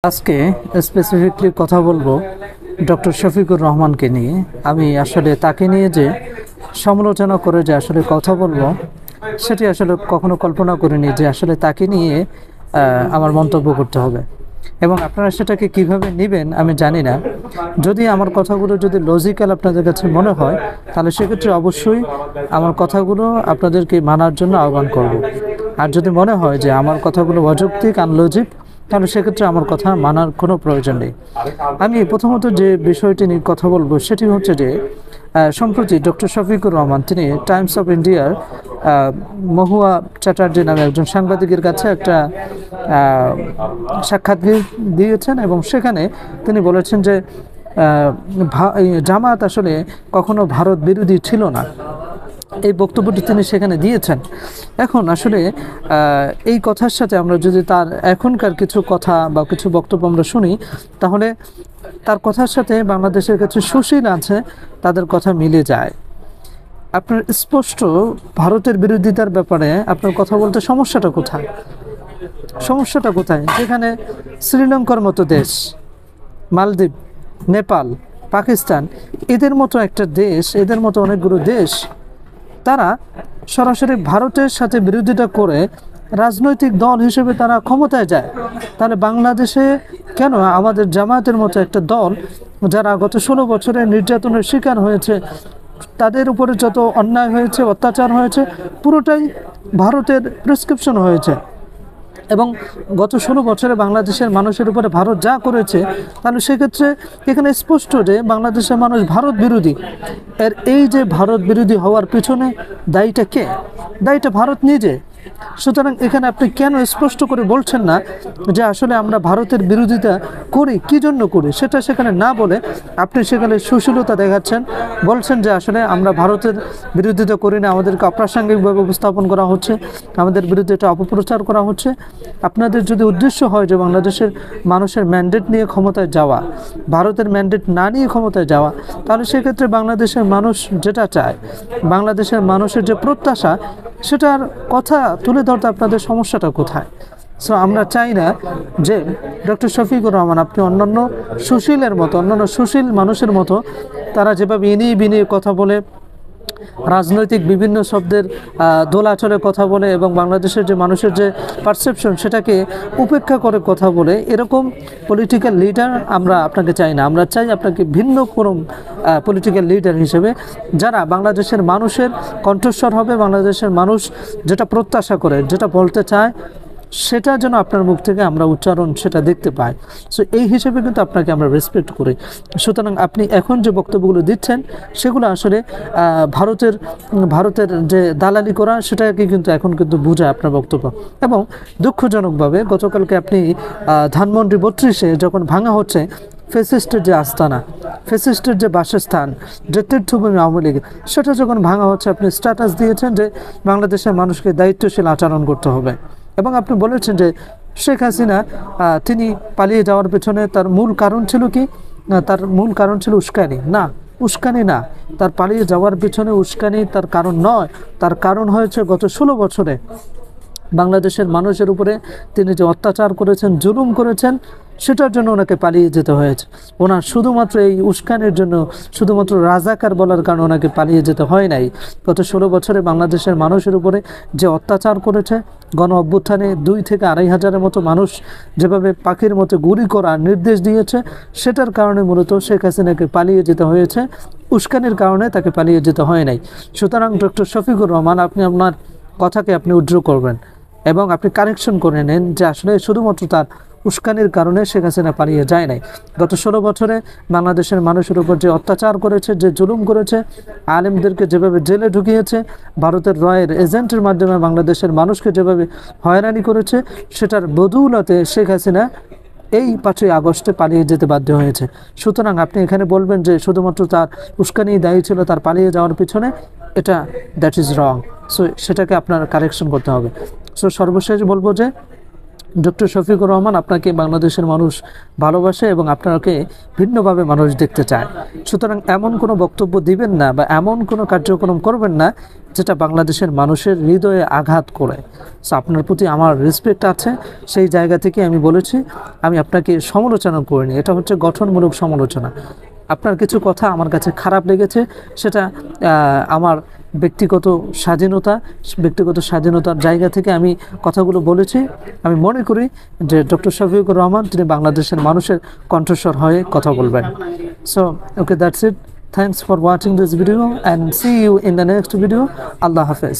আজকে স্পেসিফিকলি কথা বলবো ডক্টর শফিকুর রহমানকে নিয়ে। আমি আসলে তাকে নিয়ে যে সমালোচনা করে যে আসলে কথা বলবো, সেটি আসলে কখনো কল্পনা করিনি যে আসলে তাকে নিয়ে আমার মন্তব্য করতে হবে, এবং আপনারা সেটাকে কিভাবে নেবেন আমি জানি না। যদি আমার কথাগুলো যদি লজিক্যাল আপনাদের কাছে মনে হয়, তাহলে সেক্ষেত্রে অবশ্যই আমার কথাগুলো আপনাদেরকে মানার জন্য আহ্বান করব। আর যদি মনে হয় যে আমার কথাগুলো অযৌক্তিক, আনলজিক, তাহলে সেক্ষেত্রে আমার কথা মানার কোনো প্রয়োজন নেই। আমি প্রথমত যে বিষয়টি নিয়ে কথা বলবো সেটি হচ্ছে যে সম্প্রতি ডক্টর শফিকুর রহমান তিনি টাইমস অফ ইন্ডিয়ার মহুয়া চ্যাটার্জি নামে একজন সাংবাদিকের কাছে একটা সাক্ষাৎ দিয়েছেন, এবং সেখানে তিনি বলেছেন যে জামাত আসলে কখনো ভারত বিরোধী ছিল না। এই বক্তব্যটি তিনি সেখানে দিয়েছেন। এখন আসলে এই কথার সাথে আমরা যদি তার এখনকার কিছু কথা বা কিছু বক্তব্য আমরা শুনি, তাহলে তার কথার সাথে বাংলাদেশের কিছু সুশীল আছে তাদের কথা মিলে যায়। আপনার স্পষ্ট ভারতের বিরোধিতার ব্যাপারে আপনার কথা বলতে সমস্যাটা কোথায়? সমস্যাটা কোথায়? যেখানে শ্রীলঙ্কার মতো দেশ, মালদ্বীপ, নেপাল, পাকিস্তান, এদের মতো একটা দেশ, এদের মতো অনেকগুলো দেশ, তারা সরাসরি ভারতের সাথে বিরোধিতা করে রাজনৈতিক দল হিসেবে তারা ক্ষমতায় যায়। তাহলে বাংলাদেশে কেন আমাদের জামায়াতের মতো একটা দল, যারা গত 16 বছরে নির্যাতনের শিকার হয়েছে, তাদের উপরে যত অন্যায় হয়েছে, অত্যাচার হয়েছে, পুরোটাই ভারতের প্রেসক্রিপশন হয়েছে, এবং গত 16 বছরে বাংলাদেশের মানুষের উপরে ভারত যা করেছে, তাহলে সেক্ষেত্রে এখানে স্পষ্ট যে বাংলাদেশের মানুষ ভারত বিরোধী। এই যে ভারত বিরোধী হওয়ার পিছনে দায়ীটা কে? দায়ীটা ভারত নিজে। সুতরাং এখানে আপনি কেন স্পষ্ট করে বলছেন না যে আসলে আমরা ভারতের বিরোধিতা করি, কী জন্য করি, সেটা সেখানে না বলে আপনি সেখানে সুশীলতা দেখাচ্ছেন, বলছেন যে আসলে আমরা ভারতের বিরোধিতা করি না, আমাদেরকে অপ্রাসঙ্গিকভাবে উপস্থাপন করা হচ্ছে, আমাদের বিরুদ্ধে এটা অপপ্রচার করা হচ্ছে। আপনাদের যদি উদ্দেশ্য হয় যে বাংলাদেশের মানুষের ম্যান্ডেট নিয়ে ক্ষমতায় যাওয়া, ভারতের ম্যান্ডেট না নিয়ে ক্ষমতায় যাওয়া, তাহলে সেক্ষেত্রে বাংলাদেশের মানুষ যেটা চায়, বাংলাদেশের মানুষের যে প্রত্যাশা, সেটার কথা তুলে ধরতে আপনাদের সমস্যাটা কোথায়? সো আমরা চাই না যে ডক্টর শফিকুর রহমান আপনি অন্যান্য সুশীলের মতো, অন্যান্য সুশীল মানুষের মতো তারা যেভাবে ইনিয়ে বিনিয়ে কথা বলে, রাজনৈতিক বিভিন্ন শব্দের দোলাচলে কথা বলে, এবং বাংলাদেশের যে মানুষের যে পারসেপশন সেটাকে উপেক্ষা করে কথা বলে, এরকম পলিটিক্যাল লিডার আমরা আপনাকে চাই না। আমরা চাই আপনাকে ভিন্ন কোনো পলিটিক্যাল লিডার হিসেবে, যারা বাংলাদেশের মানুষের কণ্ঠস্বর হবে, বাংলাদেশের মানুষ যেটা প্রত্যাশা করে, যেটা বলতে চায়, সেটা যেন আপনার মুখ থেকে আমরা উচ্চারণ সেটা দেখতে পাই। সো এই হিসেবে কিন্তু আপনাকে আমরা রেসপেক্ট করি। সুতরাং আপনি এখন যে বক্তব্যগুলো দিচ্ছেন, সেগুলো আসলে ভারতের যে দালালি করা, সেটাকে কিন্তু এখন কিন্তু বোঝায় আপনার বক্তব্য। এবং দুঃখজনকভাবে গতকালকে আপনি ধানমন্ডি 32-এ যখন ভাঙা হচ্ছে, ফ্যাসিস্টের যে আস্তানা, ফ্যাসিস্টের যে বাসস্থান, যে তীর্থভূমি আওয়ামী লীগের, সেটা যখন ভাঙা হচ্ছে, আপনি স্ট্যাটাস দিয়েছেন যে বাংলাদেশের মানুষকে দায়িত্বশীল আচরণ করতে হবে, এবং আপনি বলেছেন যে শেখ হাসিনা তিনি পালিয়ে যাওয়ার পেছনে তার মূল কারণ ছিল কি? তার মূল কারণ ছিল উস্কানি। না, উস্কানি না, তার পালিয়ে যাওয়ার পেছনে উস্কানি তার কারণ নয়। তার কারণ হয়েছে গত 16 বছরে বাংলাদেশের মানুষের উপরে তিনি যে অত্যাচার করেছেন, জুলুম করেছেন, সেটার জন্য ওনাকে পালিয়ে যেতে হয়েছে। ওনার শুধুমাত্র এই উস্কানির জন্য, শুধুমাত্র রাজাকার বলার কারণে ওনাকে পালিয়ে যেতে হয় নাই। গত 16 বছরে বাংলাদেশের মানুষের উপরে যে অত্যাচার করেছে, গণ অভ্যুত্থানে 2 থেকে 2.5 হাজারের মতো মানুষ যেভাবে পাখির মতো গুলি করার নির্দেশ দিয়েছে, সেটার কারণে মূলত শেখ হাসিনাকে পালিয়ে যেতে হয়েছে। উস্কানির কারণে তাকে পালিয়ে যেতে হয় নাই। সুতরাং ডক্টর শফিকুর রহমান, আপনি আপনার কথাকে আপনি উইথড্র করবেন, এবং আপনি কারেকশন করে নেন যে আসলে শুধুমাত্র তার উস্কানির কারণে শেখ হাসিনা পালিয়ে যায় নাই। গত 16 বছরে বাংলাদেশের মানুষের উপর যে অত্যাচার করেছে, যে জুলুম করেছে, আলেমদেরকে যেভাবে জেলে ঢুকিয়েছে, ভারতের রয়ের এজেন্টের মাধ্যমে বাংলাদেশের মানুষকে যেভাবে হয়রানি করেছে, সেটার বদৌলতে শেখ হাসিনা এই 5ই আগস্টে পালিয়ে যেতে বাধ্য হয়েছে। সুতরাং আপনি এখানে বলবেন যে শুধুমাত্র তার উস্কানি দায়ী ছিল তার পালিয়ে যাওয়ার পিছনে, এটা দ্যাট ইজ রং। সো সেটাকে আপনার কারেকশন করতে হবে। সো সর্বশেষ বলবো যে ডক্টর শফিকুর রহমান আপনাকে বাংলাদেশের মানুষ ভালোবাসে এবং আপনাকে ভিন্নভাবে মানুষ দেখতে চায়। সুতরাং এমন কোনো বক্তব্য দিবেন না বা এমন কোনো কার্যক্রম করবেন না যেটা বাংলাদেশের মানুষের হৃদয়ে আঘাত করে। সো আপনার প্রতি আমার রেসপেক্ট আছে, সেই জায়গা থেকে আমি বলেছি, আমি আপনাকে সমালোচনা করিনি, এটা হচ্ছে গঠনমূলক সমালোচনা। আপনার কিছু কথা আমার কাছে খারাপ লেগেছে, সেটা আমার ব্যক্তিগত স্বাধীনতার জায়গা থেকে আমি কথাগুলো বলেছি। আমি মনে করি যে ডক্টর শফিকুর রহমান তিনি বাংলাদেশের মানুষের কণ্ঠস্বর হয়ে কথা বলবেন। So okay, that's it. Thanks for watching this video and see you in the next video. Allah Hafiz.